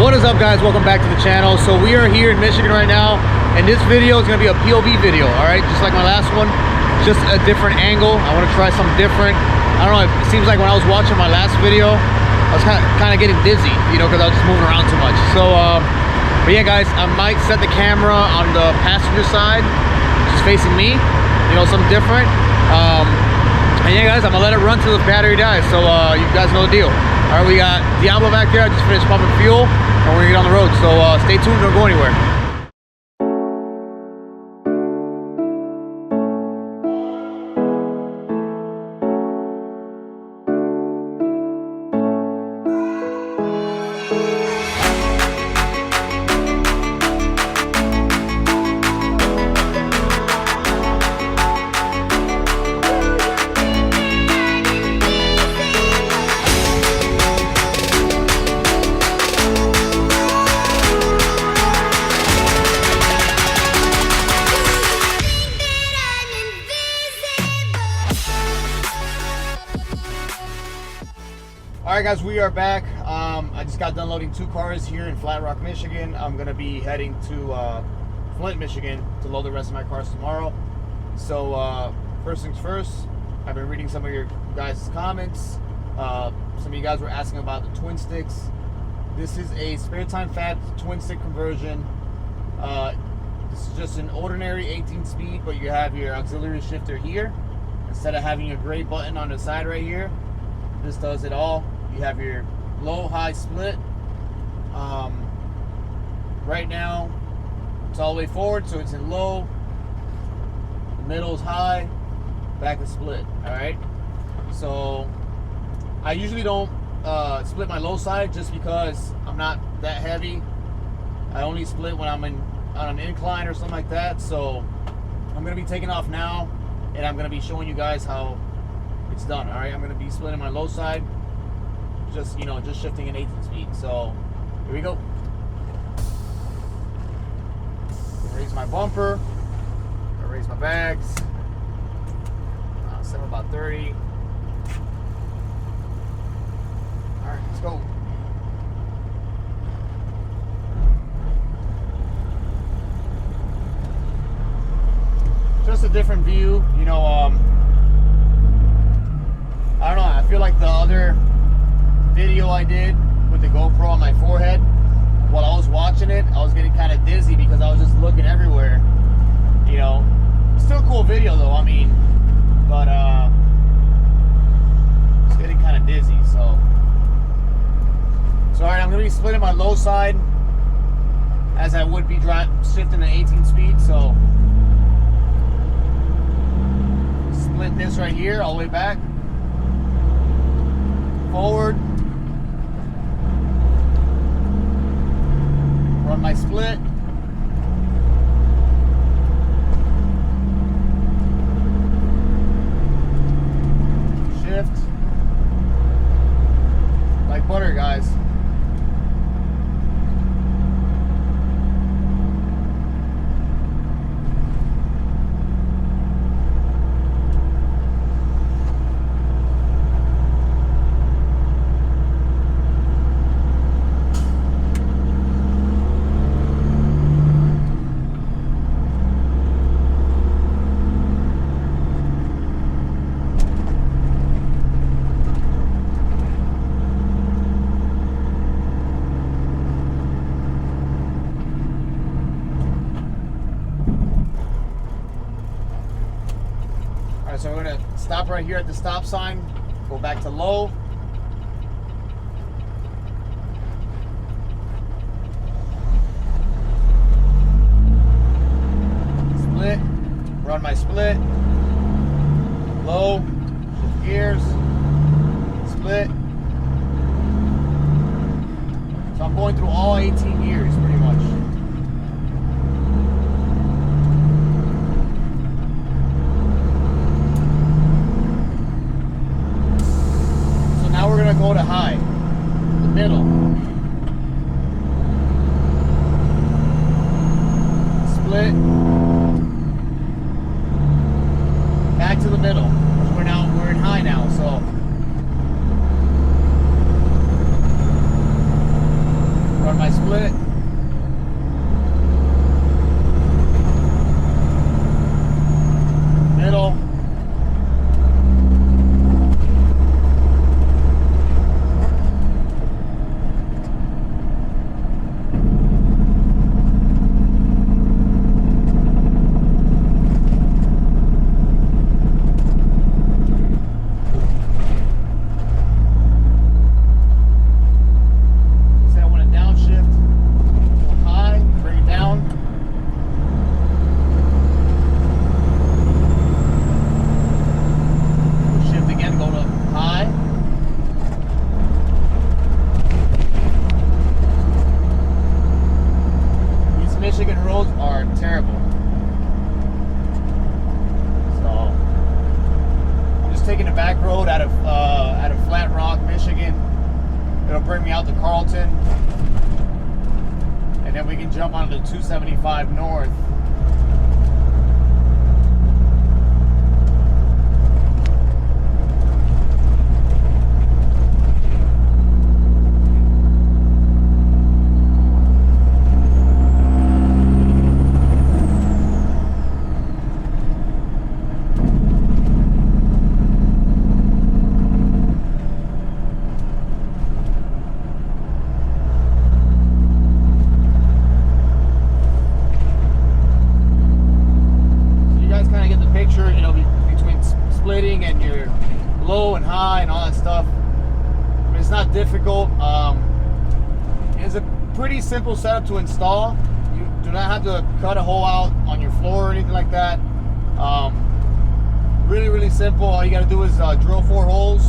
What is up, guys? Welcome back to the channel. So we are here in Michigan right now, and this video is going to be a POV video. All right, just like my last one, just a different angle. I want to try something different. I don't know, it seems like when I was watching my last video, I was kind of getting dizzy, you know, because I was just moving around too much. So but yeah, guys, I might set the camera on the passenger side, just facing me, you know, something different. And yeah, guys, I'm gonna let it run till the battery dies. So you guys know the deal. All right, we got Diablo back there. I just finished pumping fuel, and we're gonna get on the road. So stay tuned, don't go anywhere. Alright, guys, we are back. I just got done loading 2 cars here in Flat Rock, Michigan. I'm going to be heading to Flint, Michigan to load the rest of my cars tomorrow. So first things first, I've been reading some of your guys' comments. Some of you guys were asking about the twin sticks. This is a spare time fat twin stick conversion. This is just an ordinary 18 speed, but you have your auxiliary shifter here. Instead of having your gray button on the side right here, this does it all. You have your low high split. Right now it's all the way forward, so it's in low, the middle is high, back is split. All right, so I usually don't split my low side just because I'm not that heavy. I only split when I'm on an incline or something like that. So I'm gonna be taking off now, and I'm gonna be showing you guys how it's done. All right, I'm gonna be splitting my low side, just, you know, just shifting an 18 speed. So here we go. Raise my bumper, I raise my bags, set them about 30. All right, let's go. Just a different view, you know. I don't know, I feel like the other video I did with the GoPro on my forehead, while I was watching it, I was getting kind of dizzy because I was just looking everywhere, you know. Still a cool video though, I mean, but it's getting kind of dizzy. So alright, I'm gonna be splitting my low side as I would be shifting the 18 speed. So split this right here all the way back, forward, run my split, shift, like butter, guys. So we're gonna stop right here at the stop sign, go back to low, split, run my split, low, shift gears, split. So I'm going through all 18 gears pretty much. Go to high, the middle, split, back to the middle. We're in high now, so Run my split. Middle. Michigan roads are terrible. So I'm just taking the back road out of Flat Rock, Michigan. It'll bring me out to Carlton, and then we can jump onto the 275 north. Splitting and your low and high and all that stuff. I mean, it's not difficult. It's a pretty simple setup to install. You do not have to cut a hole out on your floor or anything like that. Really simple. All you got to do is drill 4 holes,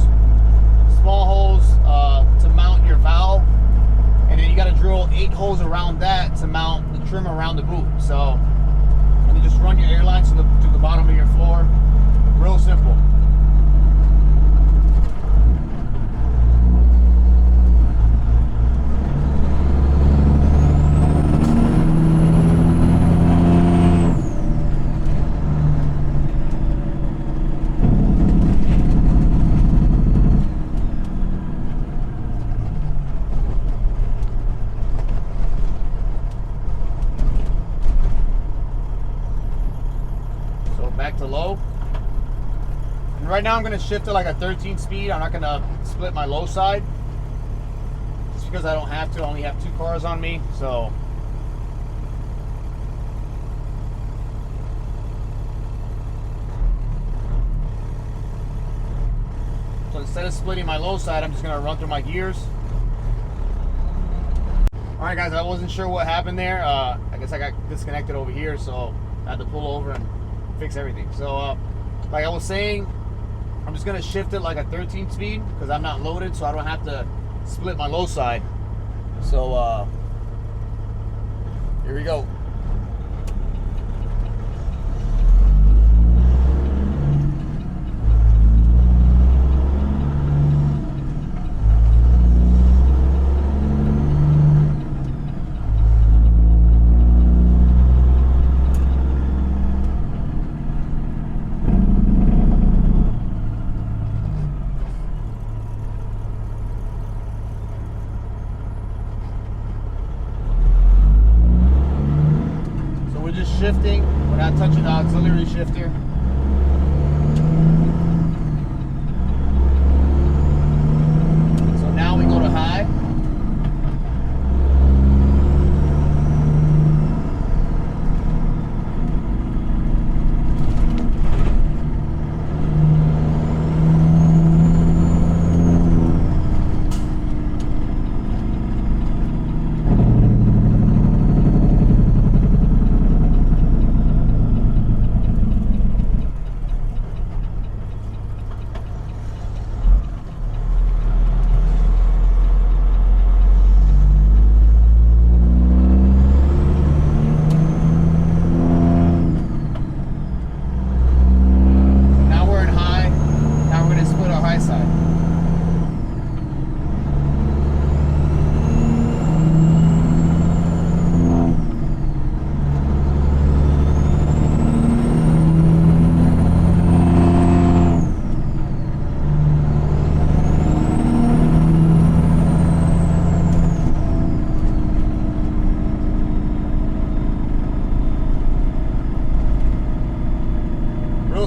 small holes to mount your valve, and then you got to drill 8 holes around that to mount the trim around the boot. So, and you just run your air lines to the bottom of your floor. Real simple. So back to low. Right now I'm going to shift to like a 13 speed. I'm not going to split my low side just because I don't have to. I only have 2 cars on me. So instead of splitting my low side, I'm just going to run through my gears. Alright guys, I wasn't sure what happened there. I guess I got disconnected over here, so I had to pull over and fix everything. So like I was saying, I'm just going to shift it like a 13 speed because I'm not loaded, so I don't have to split my low side. So here we go. Shifting, we're not touching the auxiliary shifter. So now we go to high.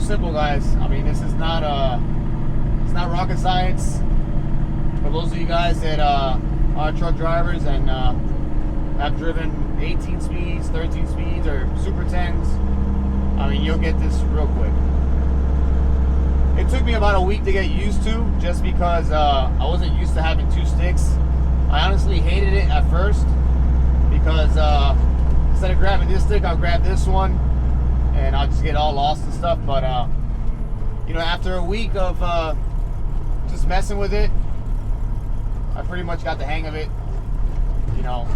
simple, guys. I mean, this is not it's not rocket science. For those of you guys that are truck drivers and have driven 18 speeds, 13 speeds, or Super 10s, I mean, you'll get this real quick. It took me about a week to get used to, just because I wasn't used to having two sticks. I honestly hated it at first, because instead of grabbing this stick, I'll grab this one, and I'll just get all lost and stuff. But you know, after a week of just messing with it, I pretty much got the hang of it. You know.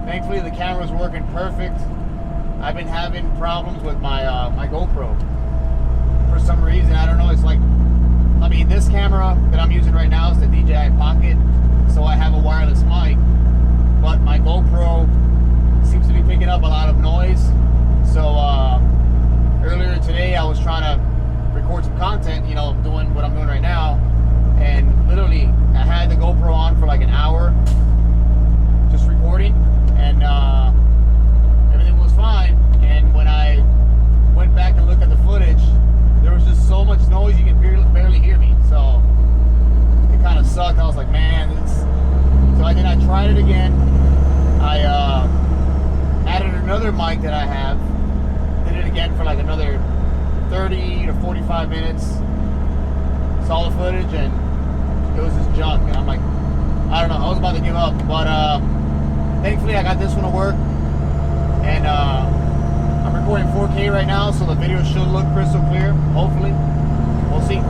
Thankfully, the camera's working perfect. I've been having problems with my my GoPro for some reason. I don't know. It's like, I mean, this camera that I'm using right now is the DJI Pocket, so I have a wireless mic. But my GoPro seems to be picking up a lot of noise. So earlier today, I was trying to record some content. You know, doing what I'm doing right now, and literally, I had the GoPro on for like an hour, just recording. And everything was fine. And when I went back and looked at the footage, there was just so much noise you can barely hear me. So it kind of sucked. I was like, man, so then I tried it again. I added another mic that I have, did it again for like another 30 to 45 minutes, saw the footage, and it was just junk. And I'm like, I don't know, I was about to give up, but thankfully, I got this one to work, and I'm recording 4K right now, so the video should look crystal clear, hopefully. We'll see.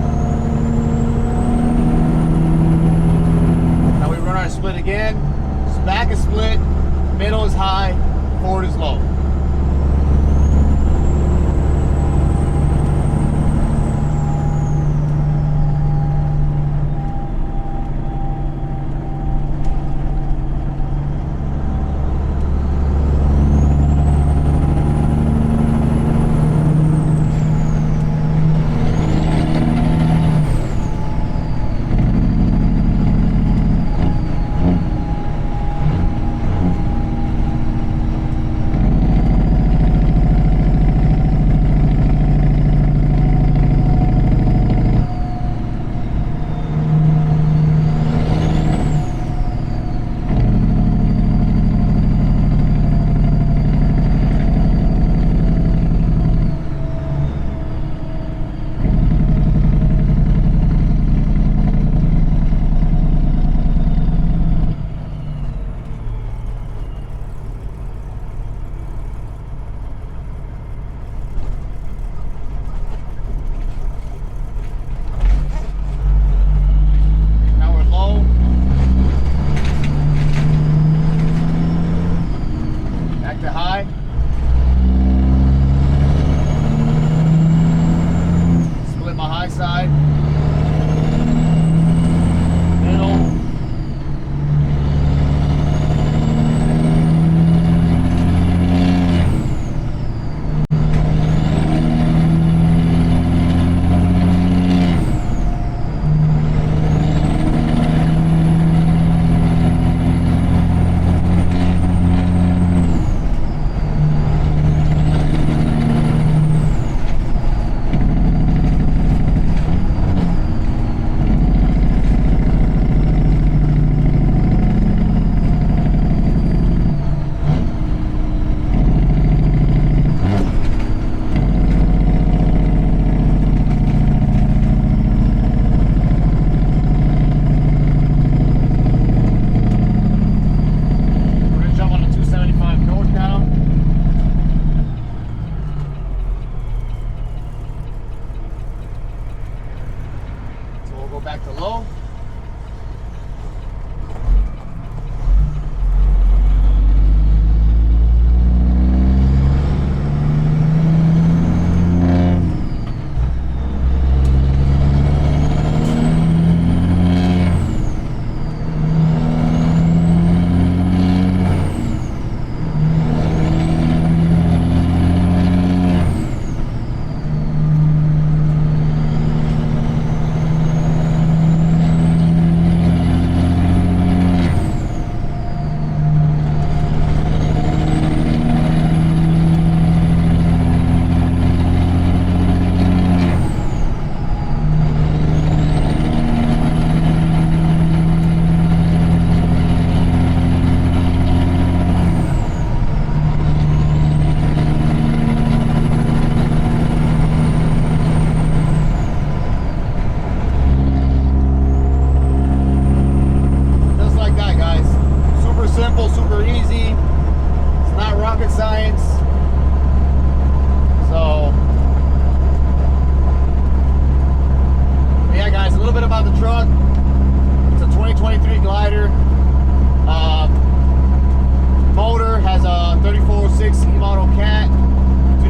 Now we run our split again. Back is split, middle is high, forward is low.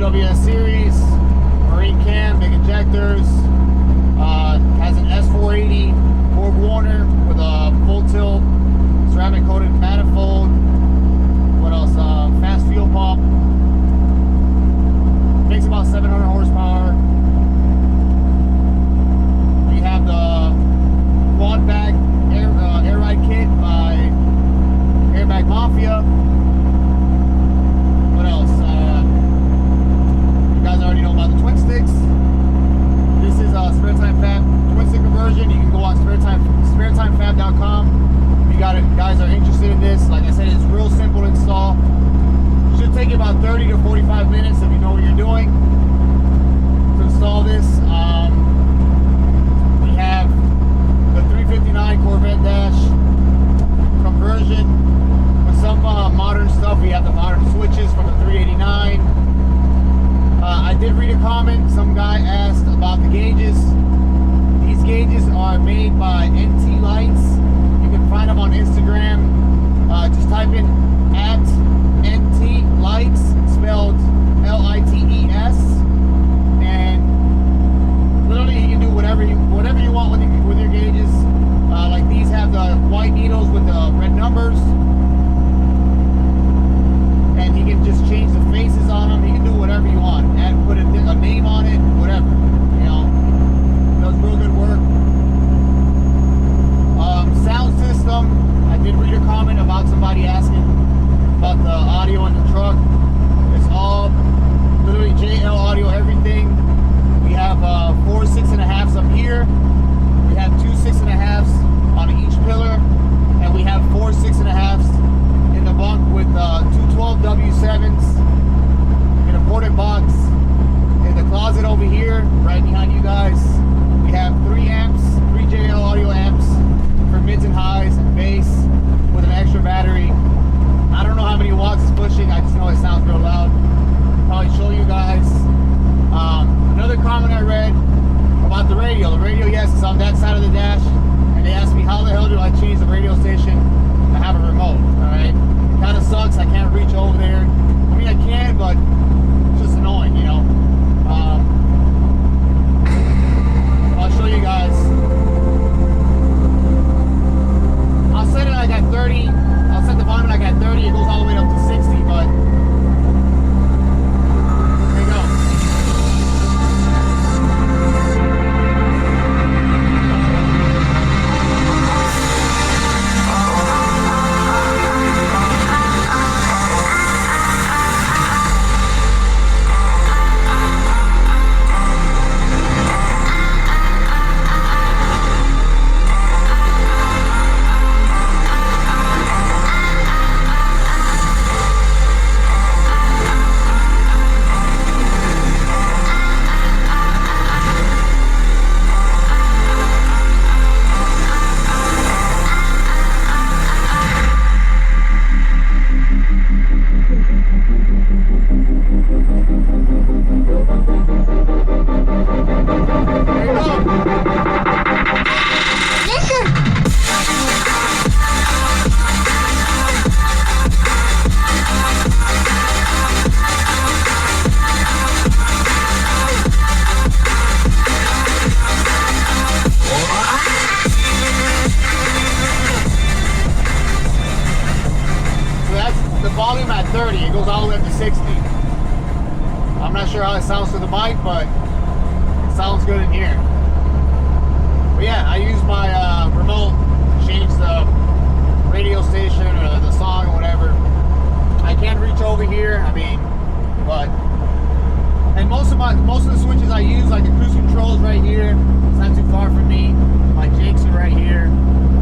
WWS series, marine cam, big injectors, has an S480 Borg Warner with a full tilt ceramic coated manifold. What else? Fast fuel pump. Makes about 700 horsepower. We have the quad bag air ride kit by Airbag Mafia. What else? You guys already know about the twin sticks. This is a Spare Time Fab twin stick conversion. You can go on sparetimefab.com. If you guys are interested in this, like I said, it's real simple to install. Should take you about 30 to 45 minutes if you know what you're doing to install this. We have the 359 Corvette dash conversion with some modern stuff. We have the modern switches from the 389. I did read a comment. Some guy asked about the gauges. These gauges are made by NT Lights. You can find them on Instagram. Just type in @NT Lights, spelled Lites, and literally you can do whatever you want with your gauges. Like these have the white needles with the red numbers, and he can just change the faces on them. He can do whatever you want and put a name on it, whatever. You know, does real good work. Sound system. I did read a comment about somebody asking about the audio in the truck. It's all literally JL audio, everything. We have 4 6.5s up here. We have 2 6.5s on each pillar, and we have 4 6.5s in the bunk with 2 12W7s in a ported box. In the closet over here, right behind you guys, we have 3 amps, 3 JL audio amps for mids and highs and bass with an extra battery. I don't know how many watts it's pushing. I just know it sounds real loud. Probably show you guys. Another comment I read about the radio. The radio, yes, it's on that side of the dash. And they asked me, how the hell do I change the radio station to have a remote? Alright? It kind of sucks. I can't reach over there. I mean, I can, but it's just annoying, you know? I'll show you guys. I'll set it like at 30. I'll set the volume like at 30. It goes all the way up to 60, but there you go. Volume at 30, it goes all the way up to 60. I'm not sure how it sounds to the mic, but it sounds good in here. But yeah, I use my remote to change the radio station or the song or whatever. I can't reach over here, I mean, but and most of the switches I use, like the cruise controls right here, it's not too far from me. My jakes are right here,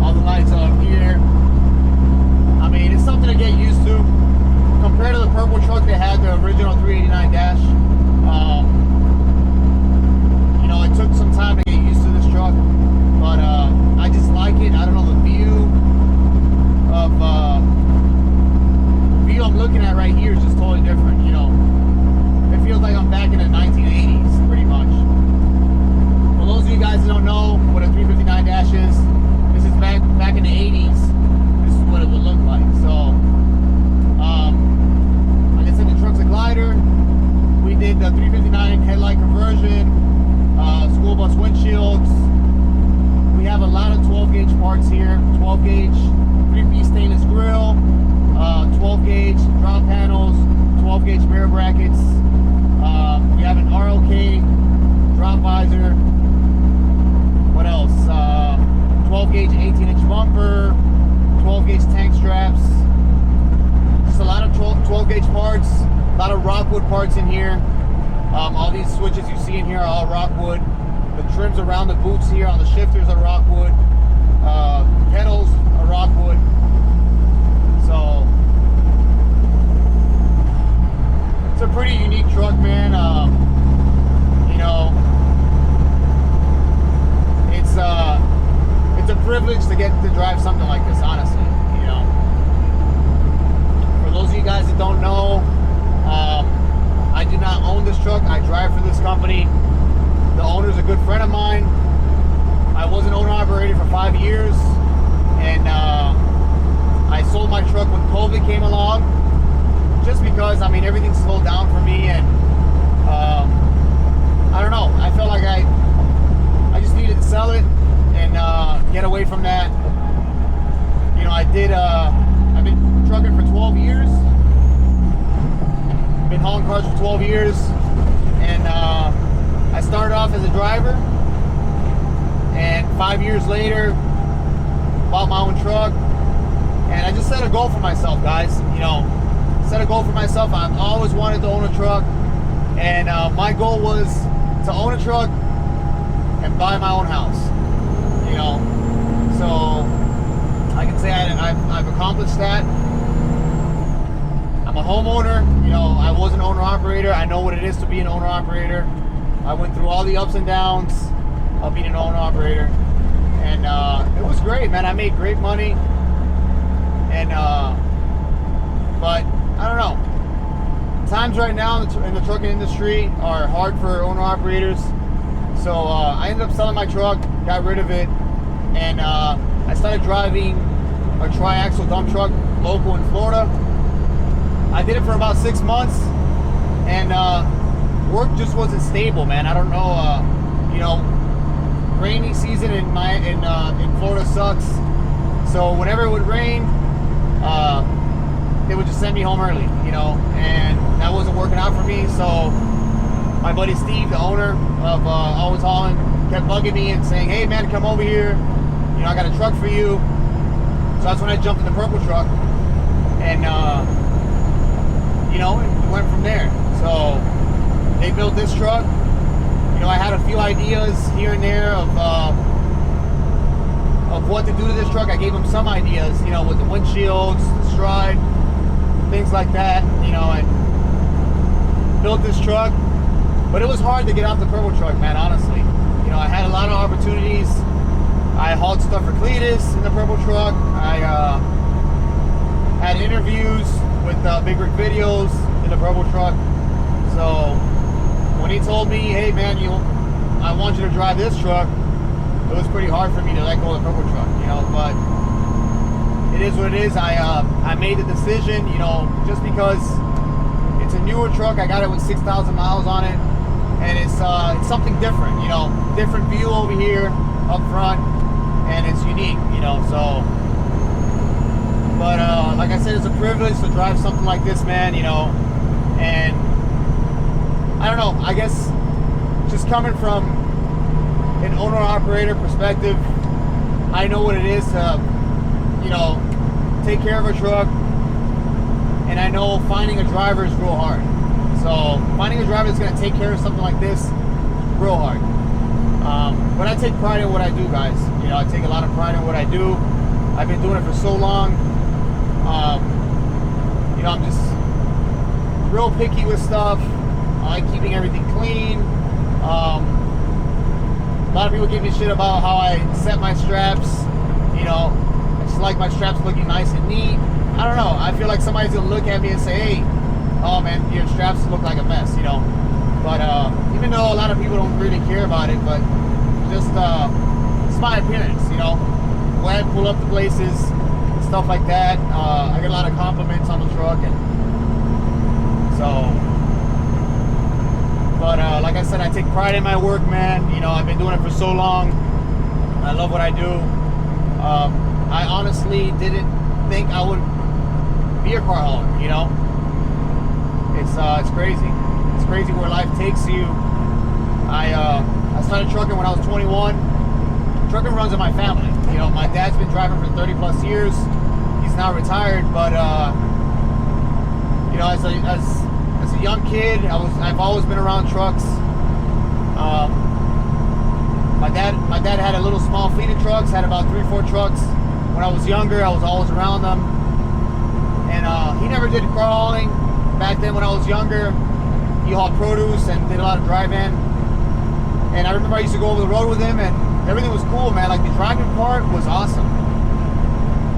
all the lights are up here. I mean, it's something to get used to. Compared to the purple truck that had the original 389 dash, you know, it took some time to get used to this truck, but I just like it. I don't know, the view I'm looking at right here is just totally different. You know, it feels like I'm back in the 1980s, pretty much. For those of you guys that don't know what a 359 dash is, this is back in the 80s. This is what it would look like. So, like I said, the truck's a glider. We did gauge drop panels, 12 gauge mirror brackets. We have an RLK drop visor. What else? 12 gauge 18-inch bumper, 12 gauge tank straps. Just a lot of 12 gauge parts, a lot of Rockwood parts in here. All these switches you see in here are all Rockwood. The trims around the boots here on the shifters are Rockwood. Pedals are Rockwood. So it's a pretty unique truck, man. You know, it's a privilege to get to drive something like this, honestly. You know, for those of you guys that don't know, I do not own this truck. I drive for this company. The owner's a good friend of mine. I was an owner-operator for 5 years, and I sold my truck when COVID came along, just because, I mean, everything slowed down for me, and I don't know. I felt like I just needed to sell it and get away from that. You know, I've been trucking for 12 years. Been hauling cars for 12 years, and I started off as a driver, and 5 years later bought my own truck, and I just set a goal for myself, guys. You know, set a goal for myself. I've always wanted to own a truck, and my goal was to own a truck and buy my own house. You know, so I can say I've accomplished that. I'm a homeowner. You know, I was an owner-operator. I know what it is to be an owner-operator. I went through all the ups and downs of being an owner-operator, and it was great, man. I made great money, and but I don't know. Times right now in the trucking industry are hard for owner-operators, so I ended up selling my truck, got rid of it, and I started driving a tri-axle dump truck local in Florida. I did it for about 6 months, and work just wasn't stable, man. I don't know, you know, rainy season in Florida sucks. So whenever it would rain, they would just send me home early, you know, and that wasn't working out for me. So my buddy Steve, the owner of Always Hauling, kept bugging me and saying, "Hey man, come over here. You know, I got a truck for you." So that's when I jumped in the purple truck, and you know, it went from there. So they built this truck. You know, I had a few ideas here and there of what to do to this truck. I gave them some ideas, you know, with the windshields, the stride, things like that, you know, and built this truck. But it was hard to get off the purple truck, man, honestly. You know, I had a lot of opportunities. I hauled stuff for Cletus in the purple truck. I had interviews with Big Rick Videos in the purple truck. So when he told me, "Hey man, I want you to drive this truck," it was pretty hard for me to let go of the purple truck, you know. But it is what it is. I made the decision, you know, just because it's a newer truck. I got it with 6,000 miles on it, and it's something different, you know, different view over here up front, and it's unique, you know. So, but like I said, it's a privilege to drive something like this, man, you know. And I don't know, I guess just coming from an owner-operator perspective, I know what it is to, you know, take care of a truck, and I know finding a driver is real hard. So finding a driver that's going to take care of something like this, real hard. But I take pride in what I do, guys. You know, I take a lot of pride in what I do. I've been doing it for so long. You know, I'm just real picky with stuff. I like keeping everything clean. A lot of people give me shit about how I set my straps. You know, I just like my straps looking nice and neat. I don't know. I feel like somebody's gonna look at me and say, "Hey, oh man, your straps look like a mess," you know. But even though a lot of people don't really care about it, but just it's my appearance, you know. Go ahead and pull up the places, stuff like that. I get a lot of compliments on the truck, and so. But like I said, I take pride in my work, man. You know, I've been doing it for so long. I love what I do. I honestly didn't think I would be a car hauler, you know? It's crazy. It's crazy where life takes you. I started trucking when I was 21. Trucking runs in my family. You know, my dad's been driving for 30 plus years. He's now retired, but you know, as a young kid, I've always been around trucks. My dad had a little small fleet of trucks, had about 3-4 trucks. When I was younger, I was always around them. And he never did car hauling. Back then when I was younger, he hauled produce and did a lot of drive-in. And I remember I used to go over the road with him, and everything was cool, man. Like, the driving part was awesome.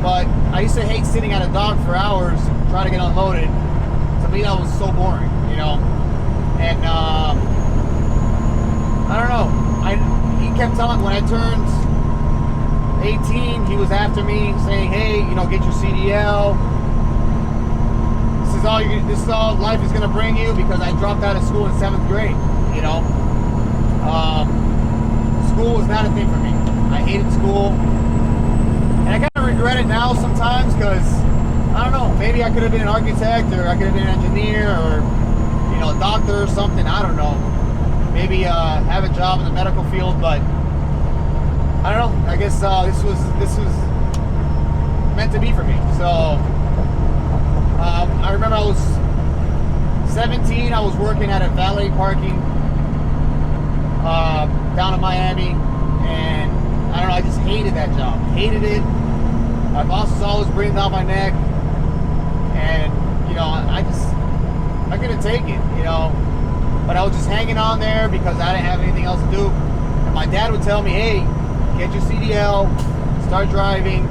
But I used to hate sitting at a dock for hours trying to get unloaded. To me, that was so boring, you know? And I don't know. He kept telling, when I turned 18, he was after me saying, hey, you know, get your CDL. This is all life is gonna bring you, because I dropped out of school in 7th grade, you know? School was not a thing for me. I hated school. And I kind of regret it now sometimes, because, I don't know, maybe I could have been an architect, or I could have been an engineer, or, you know, a doctor or something, I don't know. Maybe have a job in the medical field, but I don't know. I guess this was meant to be for me. So I remember I was 17. I was working at a valet parking down in Miami, and I don't know. I just hated that job. Hated it. My boss was always breathing down my neck, and you know, I couldn't take it. You know. But I was just hanging on there because I didn't have anything else to do. And my dad would tell me, hey, get your CDL, start driving,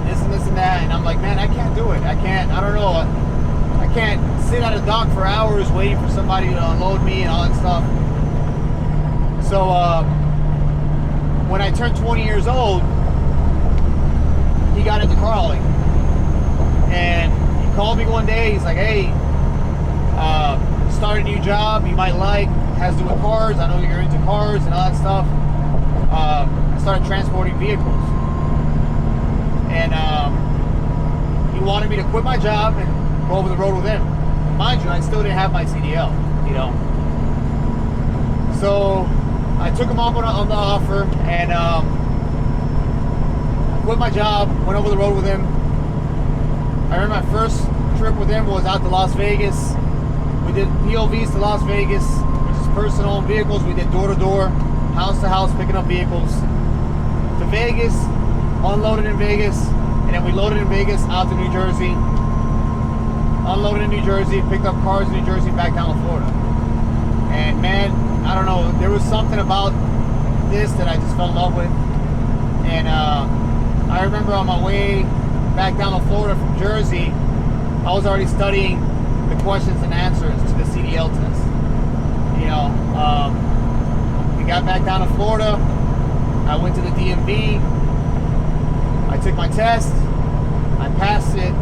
this and that. And I'm like, man, I can't do it. I don't know. I can't sit at a dock for hours waiting for somebody to unload me and all that stuff. So when I turned 20 years old, he got into car hauling. And he called me one day. He's like, hey, start a new job you might like, has to do with cars. I know you're into cars and all that stuff. I started transporting vehicles, and he wanted me to quit my job and go over the road with him. Mind you, I still didn't have my CDL, you know. So I took him up on the offer, and I quit my job, went over the road with him. I remember my first trip with him was out to Las Vegas. We did POVs to Las Vegas, which is personal vehicles. We did door-to-door, house-to-house, picking up vehicles. To Vegas, unloaded in Vegas, and then we loaded in Vegas out to New Jersey. Unloaded in New Jersey, picked up cars in New Jersey, back down to Florida. And man, I don't know, there was something about this that I just fell in love with. And I remember on my way back down to Florida from Jersey, I was already studying the questions and answers to the CDL test. You know, we got back down to Florida. I went to the DMV. I took my test. I passed it.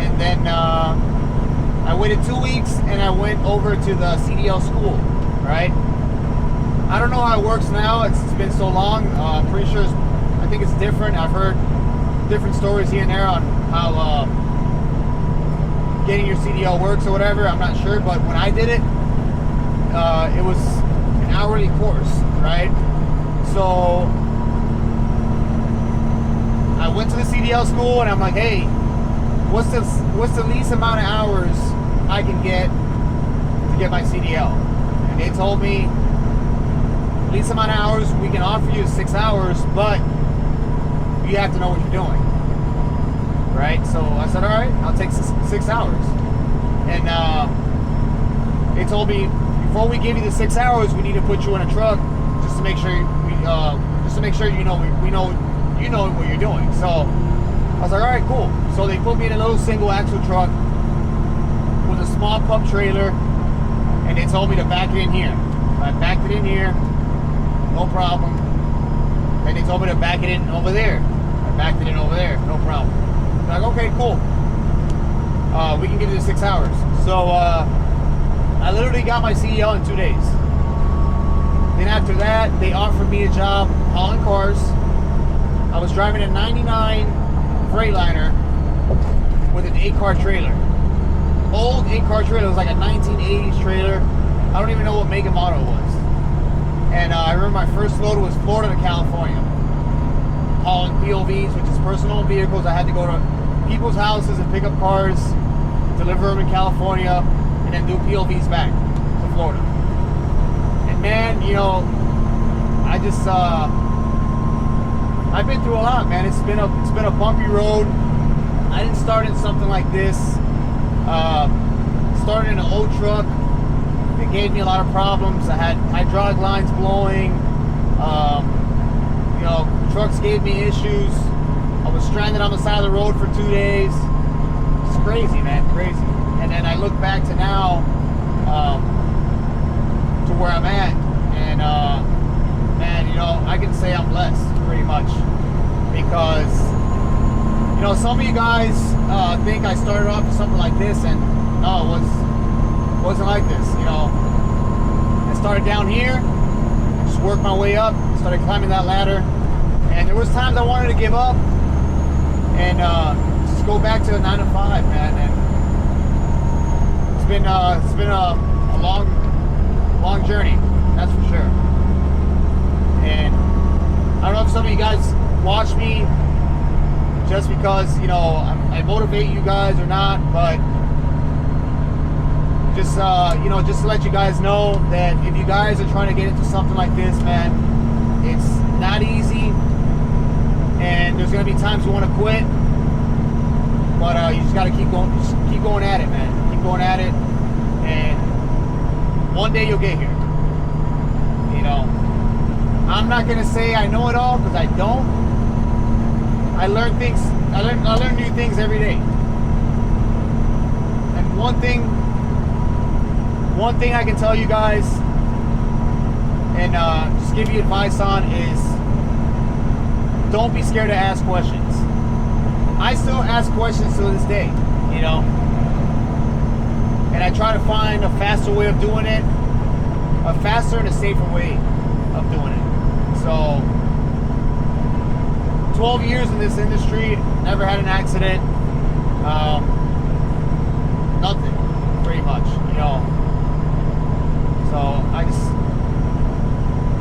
And then I waited 2 weeks, and I went over to the CDL school, right? I don't know how it works now. It's been so long. I'm pretty sure I think it's different. I've heard different stories here and there on how getting your CDL works or whatever. I'm not sure, but when I did it, it was an hourly course, right? So I went to the CDL school, and I'm like, hey, what's the least amount of hours I can get to get my CDL? And they told me least amount of hours we can offer you is 6 hours, but you have to know what you're doing, right? So I said, all right, I'll take 6 hours. And they told me, before we give you the 6 hours, we need to put you in a truck just to make sure you know what you're doing. So I was like, all right, cool. So they put me in a little single axle truck with a small pump trailer, and they told me to back it in here. I backed it in here, no problem. And they told me to back it in over there. I backed it in over there, no problem. I'm like, okay, cool. We can get it in 6 hours. So I literally got my CDL in 2 days. Then after that, they offered me a job hauling cars. I was driving a 99 Freightliner with an 8-car trailer. Old 8-car trailer. It was like a 1980s trailer. I don't even know what make and model it was. And I remember my first load was Florida to California, hauling POVs, which is personal vehicles. I had to go to people's houses and pick up cars, deliver them in California, and then do POVs back to Florida. And man, you know, I just I've been through a lot, man. It's been a bumpy road. I didn't start in something like this. Started in an old truck. It gave me a lot of problems. I had hydraulic lines blowing. You know, trucks gave me issues. I was stranded on the side of the road for 2 days. It's crazy, man, crazy. And then I look back to now, to where I'm at, and man, you know, I can say I'm blessed, pretty much, because you know, some of you guys think I started off with something like this, and no, it wasn't like this. You know, I started down here, just worked my way up, started climbing that ladder, and there was times I wanted to give up and just go back to a 9 to 5, man. And it's been a long journey, that's for sure. And I don't know if some of you guys watch me just because, you know, I motivate you guys or not, but just you know, just to let you guys know that if you guys are trying to get into something like this, man, it's not easy, and there's gonna be times you want to quit, but you just gotta keep going at it, man. Keep going at it, and one day you'll get here. You know, I'm not gonna say I know it all, because I don't. I learn things. I learn new things every day. And one thing I can tell you guys, and just give you advice on, is don't be scared to ask questions. I still ask questions to this day, you know, and I try to find a faster way of doing it, a faster and a safer way of doing it. So 12 years in this industry, never had an accident, nothing, pretty much, you know. So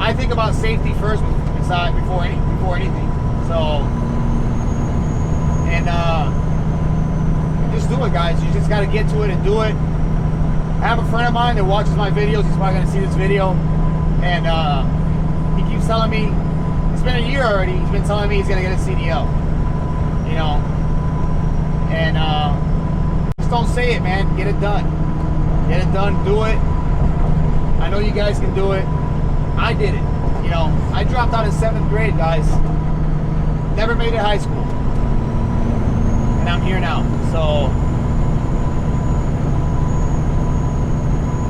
I think about safety first before anything. So, and just do it, guys. You just got to get to it and do it. I have a friend of mine that watches my videos. He's probably going to see this video, and he keeps telling me, it's been a year already, he's been telling me he's going to get a CDL, you know, and just don't say it, man. Get it done. Get it done. Do it. I know you guys can do it. I did it. You know, I dropped out in 7th grade, guys. Never made it high school. And I'm here now. So,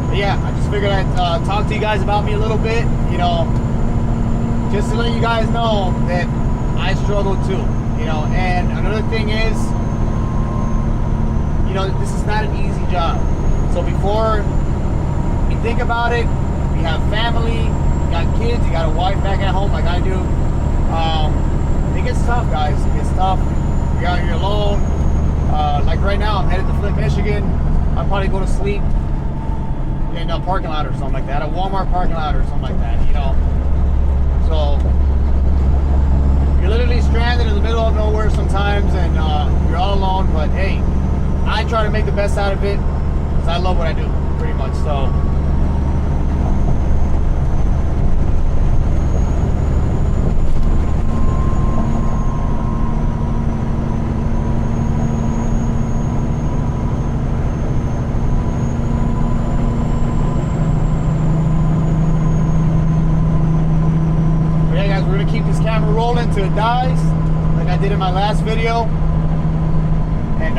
but yeah, I just figured I'd talk to you guys about me a little bit, you know, just to let you guys know that I struggle too, you know. And another thing is, you know, this is not an easy job. So before you think about it, you have family, you got kids, you got a wife back at home like I do. It gets tough, guys. It gets tough. You're out here alone. Like right now, I'm headed to Flint, Michigan. I'll probably go to sleep in a parking lot or something like that, a Walmart parking lot or something like that, you know. So you're literally stranded in the middle of nowhere sometimes, and you're all alone. But hey, I try to make the best out of it because I love what I do, pretty much. So. Rolling till it dies, like I did in my last video. And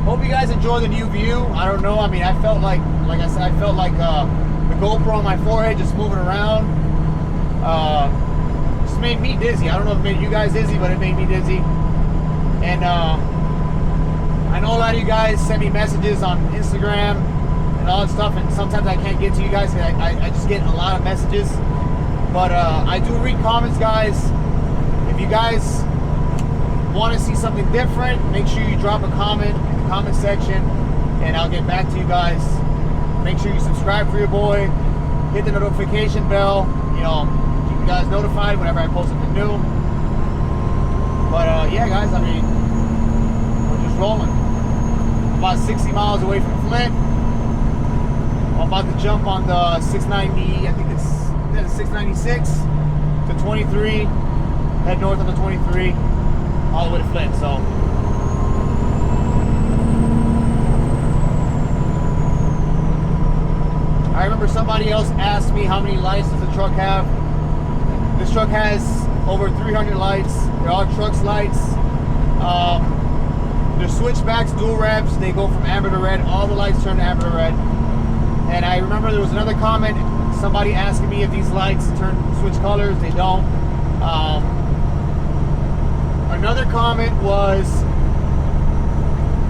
hope you guys enjoy the new view. I don't know, I mean, I felt like I said, I felt like the GoPro on my forehead just moving around just made me dizzy. I don't know if it made you guys dizzy, but it made me dizzy. And I know a lot of you guys send me messages on Instagram and all that stuff, and sometimes I can't get to you guys. I just get a lot of messages. But I do read comments, guys. If you guys want to see something different, make sure you drop a comment in the comment section, and I'll get back to you guys. Make sure you subscribe for your boy, hit the notification bell, you know, keep you guys notified whenever I post something new. But yeah, guys, I mean, we're just rolling. About 60 miles away from Flint. I'm about to jump on the 690, I think it's 696 to 23, head north on the 23, all the way to Flint. So I remember somebody else asked me how many lights does the truck have. This truck has over 300 lights. They're all trucks lights. They're switchbacks, dual revs. They go from amber to red. All the lights turn to amber to red. And I remember there was another comment, somebody asking me if these lights switch colors. They don't. Another comment was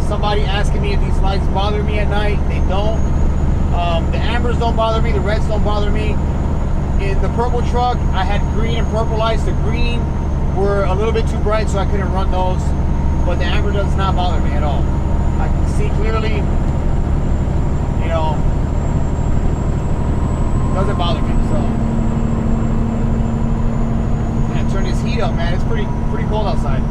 somebody asking me if these lights bother me at night. They don't. The ambers don't bother me. The reds don't bother me. In the purple truck, I had green and purple lights. The green were a little bit too bright, so I couldn't run those. But the amber does not bother me at all. I can see clearly, you know, doesn't bother me. So, man, turn this heat up, man. It's pretty cold outside.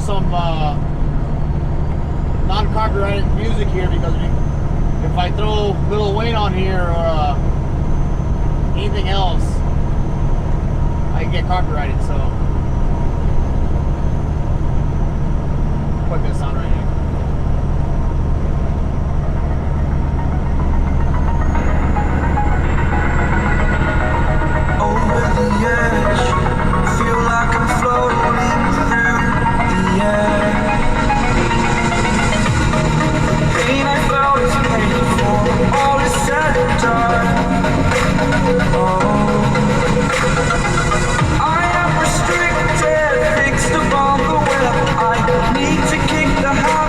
Some non-copyrighted music here, because if I throw Lil Wayne on here or anything else, I can get copyrighted. So put this on right here. Over the edge, feel like I'm floating through the air. The pain I felt is painful, all is said and done. Oh, I am restricted, fixed upon the web. I need to kick the habit.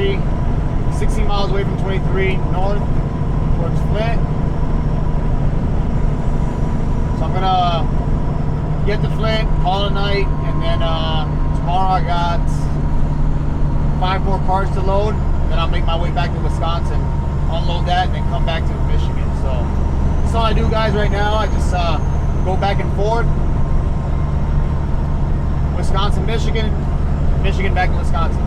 23, 16 miles away from 23 north towards Flint. So I'm gonna get to Flint, call it a night, and then tomorrow I got 5 more cars to load. Then I'll make my way back to Wisconsin, unload that, and then come back to Michigan. So that's all I do, guys, right now. I just go back and forth. Wisconsin, Michigan, Michigan back to Wisconsin.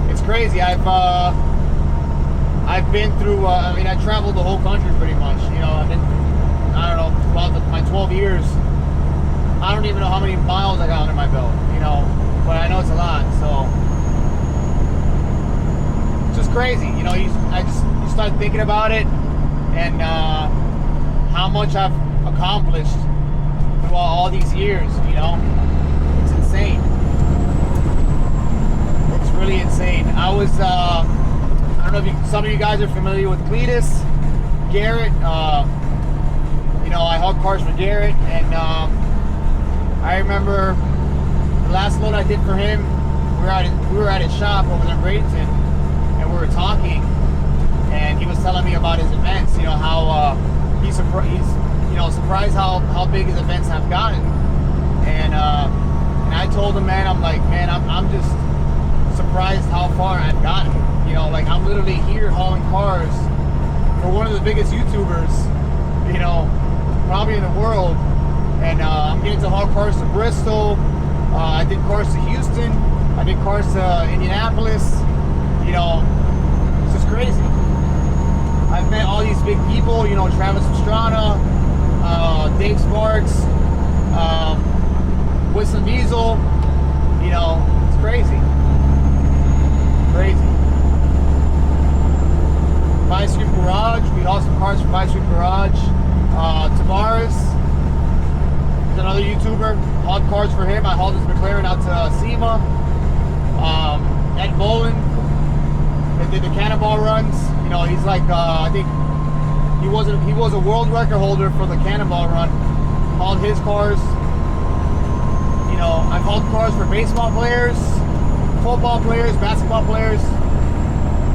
It's crazy. I've been through. I mean, I traveled the whole country pretty much. You know, I've been. I don't know, throughout my 12 years. I don't even know how many miles I got under my belt. You know, but I know it's a lot. So it's just crazy. You know, you start thinking about it and how much I've accomplished throughout all these years. You know, it's insane. It's really insane. I was, I don't know if some of you guys are familiar with Cletus, Garrett. You know, I hauled cars for Garrett, and I remember the last load I did for him. We were at his shop over there in Bradenton, and we were talking, and he was telling me about his events. You know how he's you know surprised how big his events have gotten, and I told him, man, I'm like, man, I'm just surprised how far I've gotten. You know, like I'm literally here hauling cars for one of the biggest YouTubers, you know, probably in the world, and I'm getting to haul cars to Bristol. I did cars to Houston. I did cars to Indianapolis. You know, it's just crazy. I've met all these big people. You know, Travis Pastrana, Dave Sparks, Whistling Diesel. You know, it's crazy. Crazy. Five Street Garage. We hauled some cars from 5 Street Garage. Tavares is another YouTuber. Hauled cars for him. I hauled his McLaren out to SEMA. Ed Bolin, that did the cannonball runs. You know, he's like I think he was a world record holder for the cannonball run. Hauled his cars. You know, I've hauled cars for baseball players, football players, basketball players.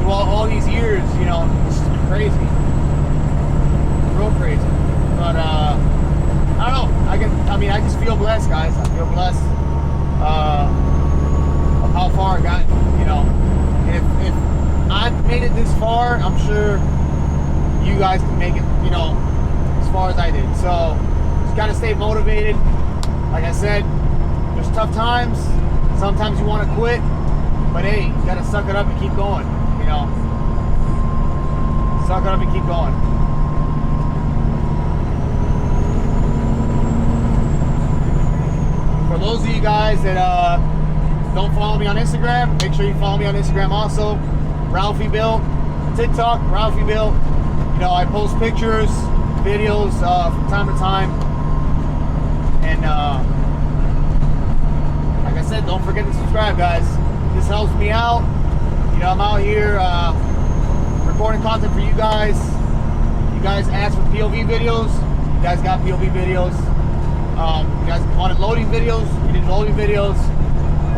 Through all these years, you know, it's just been crazy. Real crazy. But I don't know. I just feel blessed, guys. I feel blessed of how far I got. You know, if I've made it this far, I'm sure you guys can make it. You know, as far as I did. So just gotta stay motivated. Like I said, there's tough times. Sometimes you want to quit, but hey, you gotta suck it up and keep going. You know, suck it up and keep going. For those of you guys that don't follow me on Instagram, make sure you follow me on Instagram also. Ralphie Bill. TikTok, Ralphie Bill. You know, I post pictures, videos from time to time. And like I said, don't forget to subscribe, guys. This helps me out. You know, I'm out here recording content for you guys. You guys asked for POV videos. You guys got POV videos. You guys wanted loading videos. We did loading videos.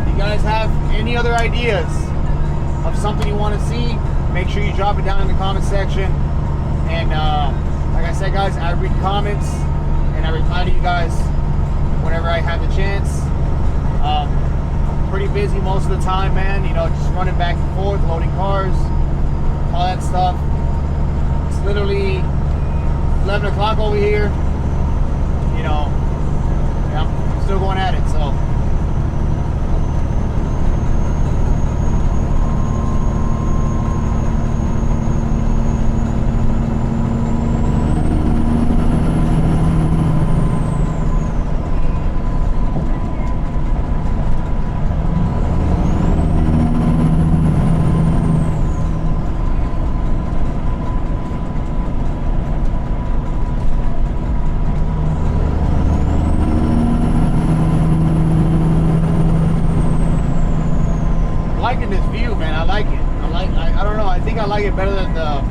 If you guys have any other ideas of something you want to see, make sure you drop it down in the comment section. And like I said, guys, I read comments and I reply to you guys whenever I have the chance. Pretty busy most of the time, man. You know, just running back and forth, loading cars, all that stuff. It's literally 11 o'clock over here. You know, yeah, I'm still going at it, so. I like it better than the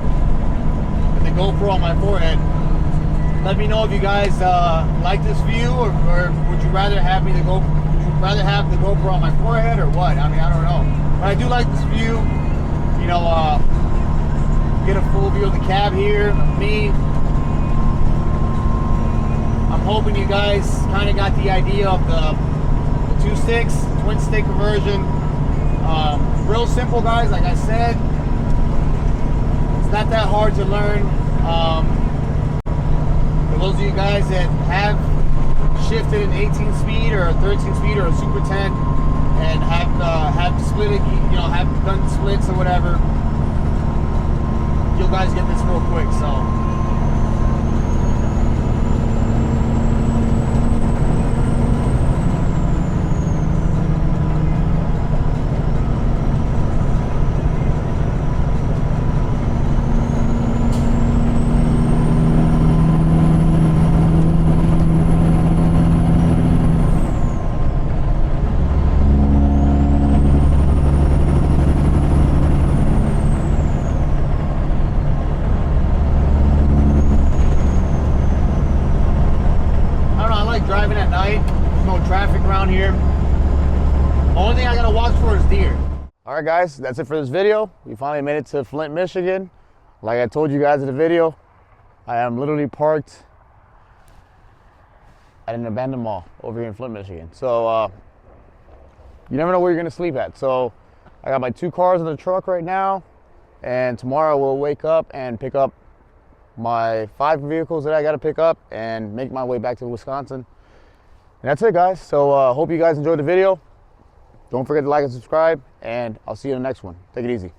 GoPro on my forehead. Let me know if you guys like this view, or would you rather have the GoPro on my forehead, or what? I mean, I don't know. I do like this view. You know, get a full view of the cab here, of me. I'm hoping you guys kind of got the idea of the two sticks, twin stick conversion. Real simple, guys. Like I said, it's not that hard to learn. For those of you guys that have shifted an 18 speed or a 13 speed or a Super 10 and have split it, you know, have done splits or whatever, you guys get this real quick. So. Driving at night, there's no traffic around here. Only thing I gotta watch for is deer. All right, guys, that's it for this video. We finally made it to Flint, Michigan. Like I told you guys in the video, I am literally parked at an abandoned mall over here in Flint, Michigan. So you never know where you're gonna sleep at. So I got my 2 cars in the truck right now, and tomorrow we'll wake up and pick up my 5 vehicles that I gotta pick up and make my way back to Wisconsin. And that's it, guys. So hope you guys enjoyed the video. Don't forget to like and subscribe, and I'll see you in the next one. Take it easy.